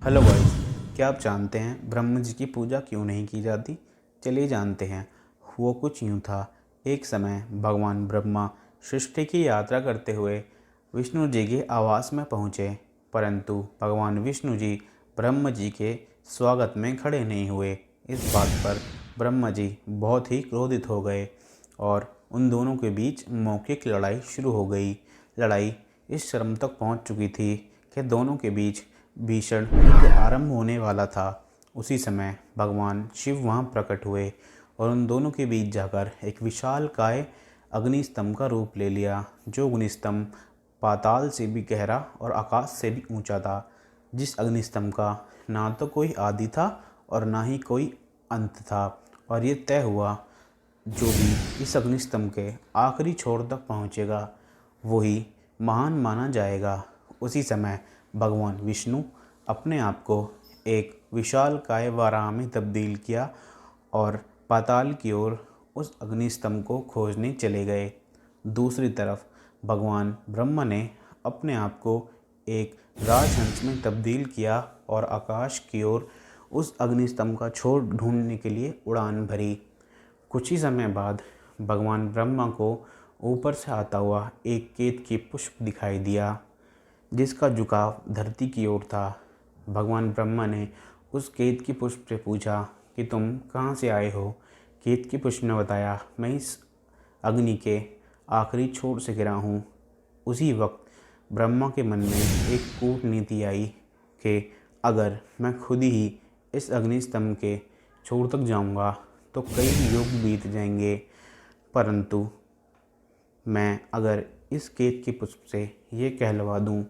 Hello guys, क्या आप जानते हैं ब्रह्म जी की पूजा क्यों नहीं की जाती? चलिए जानते हैं। हुआ कुछ यूँ था। एक समय भगवान ब्रह्मा सृष्टि की यात्रा करते हुए विष्णु जी के आवास में पहुँचे, परंतु भगवान विष्णु जी ब्रह्म जी के स्वागत में खड़े नहीं हुए। इस बात पर ब्रह्मा जी बहुत ही क्रोधित हो गए और उन दोनों के बीच मौखिक लड़ाई शुरू हो गई। लड़ाई इस शर्म तक पहुँच चुकी थी कि दोनों के बीच भीषण युद्ध आरंभ होने वाला था। उसी समय भगवान शिव वहाँ प्रकट हुए और उन दोनों के बीच जाकर एक विशालकाय अग्निस्तंभ का रूप ले लिया, जो अग्निस्तंभ पाताल से भी गहरा और आकाश से भी ऊंचा था। जिस अग्निस्तंभ का ना तो कोई आदि था और ना ही कोई अंत था, और ये तय हुआ जो भी इस अग्निस्तंभ के आखिरी छोर तक पहुँचेगा वही महान माना जाएगा। उसी समय भगवान विष्णु अपने आप को एक विशालकाय वराह में तब्दील किया और पाताल की ओर उस अग्निस्तंभ को खोजने चले गए। दूसरी तरफ भगवान ब्रह्मा ने अपने आप को एक राजहंस में तब्दील किया और आकाश की ओर उस अग्निस्तंभ का छोर ढूंढने के लिए उड़ान भरी। कुछ ही समय बाद भगवान ब्रह्मा को ऊपर से आता हुआ एक केतकी पुष्प दिखाई दिया, जिसका झुकाव धरती की ओर था। भगवान ब्रह्मा ने उस केतकी पुष्प से पूछा कि तुम कहाँ से आए हो? केतकी पुष्प ने बताया, मैं इस अग्नि के आखिरी छोर से गिरा हूँ। उसी वक्त ब्रह्मा के मन में एक कूटनीति आई कि अगर मैं खुद ही इस अग्निस्तंभ के छोर तक जाऊँगा तो कई युग बीत जाएंगे, परंतु मैं अगर इस केतकी पुष्प से ये कहलवा दूँ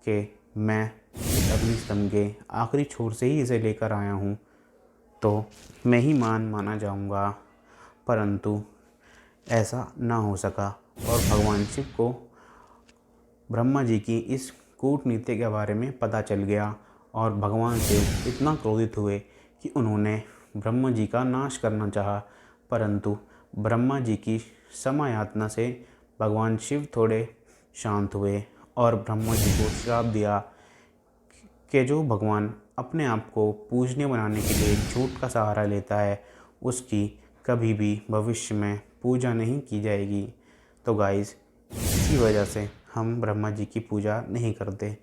कि मैं इस अग्निस्तंभ के आखिरी छोर से ही इसे लेकर आया हूँ तो मैं ही महान माना जाऊँगा। परंतु ऐसा ना हो सका और भगवान शिव को ब्रह्मा जी की इस कूटनीति के बारे में पता चल गया और भगवान शिव इतना क्रोधित हुए कि उन्होंने ब्रह्मा जी का नाश करना चाहा। परंतु ब्रह्मा जी की क्षमा याचना से भगवान शिव थोड़े शांत हुए और ब्रह्मा जी को श्राप दिया कि जो भगवान अपने आप को पूजनीय बनाने के लिए झूठ का सहारा लेता है, उसकी कभी भी भविष्य में पूजा नहीं की जाएगी। तो गाइस, इसी वजह से हम ब्रह्मा जी की पूजा नहीं करते।